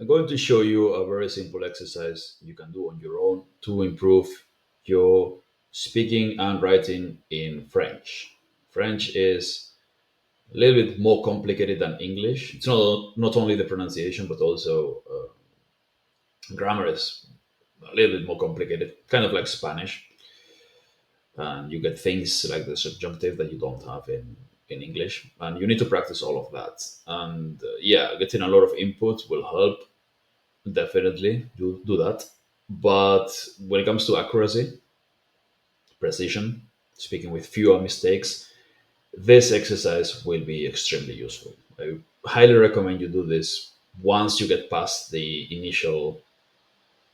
I'm going to show you a very simple exercise you can do on your own to improve your speaking and writing in French. French is a little bit more complicated than English. It's not only the pronunciation, but also grammar is a little bit more complicated, kind of like Spanish. And you get things like the subjunctive that you don't have in English, and you need to practice all of that. And yeah, getting a lot of input will help. Definitely do that. But when it comes to accuracy, precision, speaking with fewer mistakes, this exercise will be extremely useful. I highly recommend you do this once you get past the initial,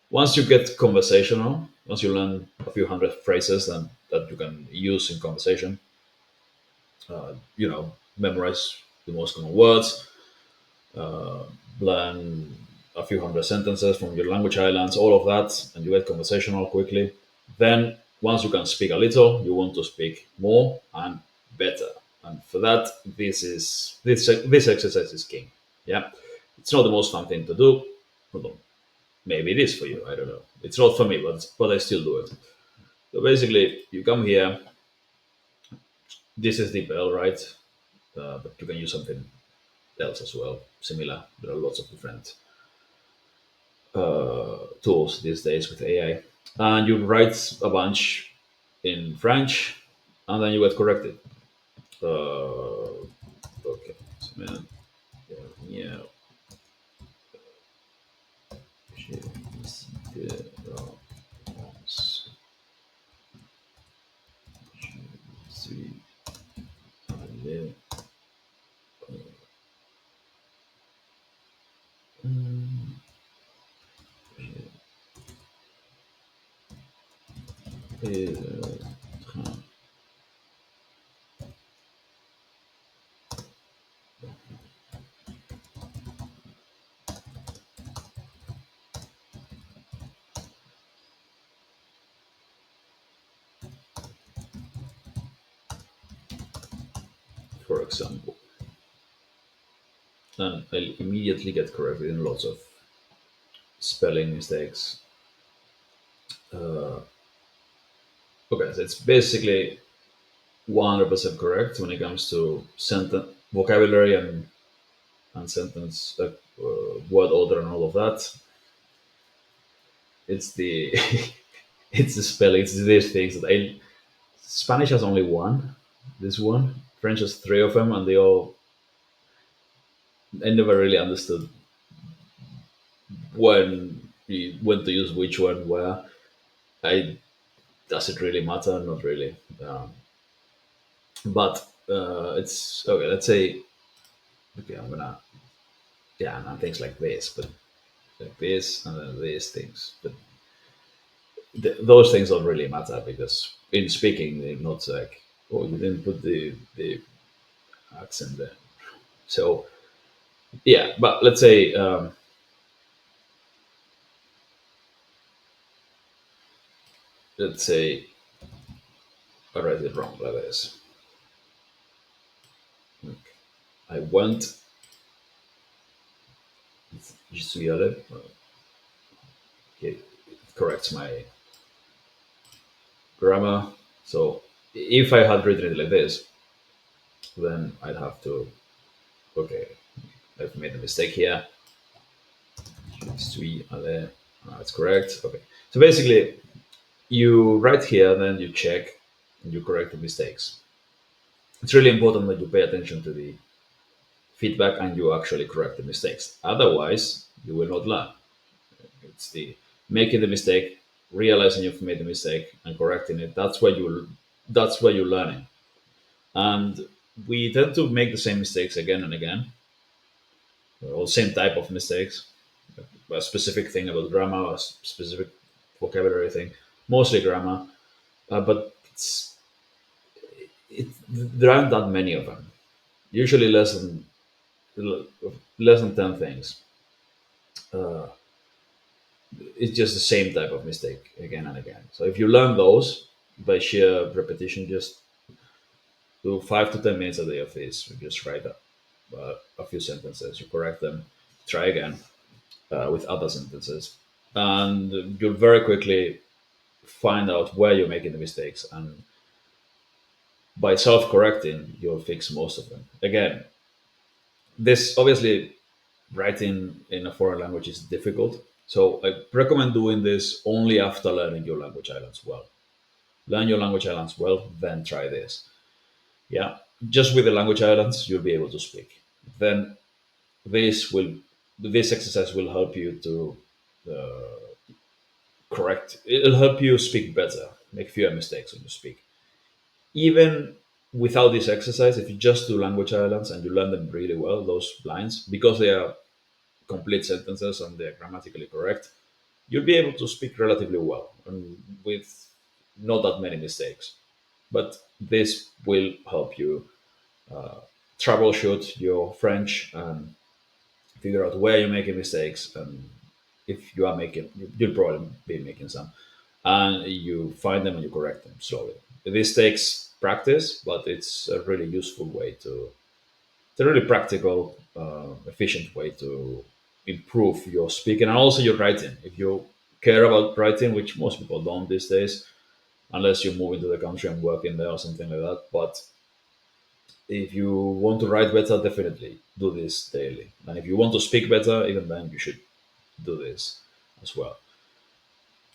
once you get conversational, once you learn a few hundred phrases that you can use in conversation, memorize the most common words, learn a few hundred sentences from your language islands, all of that, and you get conversational quickly. Then, once you can speak a little, you want to speak more and better. And for that, this exercise is king. Yeah, it's not the most fun thing to do. Although maybe it is for you. I don't know. It's not for me, but I still do it. So basically, you come here. This is the bell, right? But you can use something else as well, similar. There are lots of different tools these days with AI. And you write a bunch in French, and then you get corrected. Okay, so, man, yeah, je suis allé, et, train. For example, and I'll immediately get corrected in lots of spelling mistakes. Okay, so it's basically 100% correct when it comes to sentence vocabulary and sentence word order and all of that. It's the it's the spelling. It's these things that I. Spanish has only one. This one. French has three of them, and they all. I never really understood when to use which one where. I does it really matter? Not really. But it's okay. Let's say okay. I'm gonna and things like this, but like this and then these things. But those things don't really matter because in speaking, they're not like oh you didn't put the accent there. So yeah, but let's say I read it wrong like this. I went je suis allé. Okay, it corrects my grammar. So if I had written it like this, then I'd have to okay. I've made a mistake here. Je suis allé. That's correct. Okay. So basically, you write here, then you check, and you correct the mistakes. It's really important that you pay attention to the feedback and you actually correct the mistakes. Otherwise, you will not learn. It's the making the mistake, realizing you've made the mistake, and correcting it. That's where you're learning. And we tend to make the same mistakes again and again, or same type of mistakes. A specific thing about grammar, a specific vocabulary thing, mostly grammar. But there aren't that many of them. Usually less than 10 things. It's just the same type of mistake again and again. So if you learn those by sheer repetition, just do 5 to 10 minutes a day of this. You just write a few sentences, you correct them, try again. with other sentences, and you'll very quickly find out where you're making the mistakes, and by self-correcting, you'll fix most of them. Again, this obviously writing in a foreign language is difficult, so I recommend doing this only after learning your language islands well. Learn your language islands well, then try this. Yeah, just with the language islands, you'll be able to speak. Then this will this exercise will help you to correct. It'll help you speak better, make fewer mistakes when you speak. Even without this exercise, if you just do language islands and you learn them really well, those lines, because they are complete sentences and they're grammatically correct, you'll be able to speak relatively well and with not that many mistakes. But this will help you troubleshoot your French and figure out where you're making mistakes. And if you are making, you'll probably be making some, and you find them and you correct them slowly. This takes practice, but it's a really useful way to, it's a really practical, efficient way to improve your speaking and also your writing. If you care about writing, which most people don't these days, unless you move into the country and work in there or something like that. But if you want to write better, definitely do this daily. And if you want to speak better, even then you should do this as well.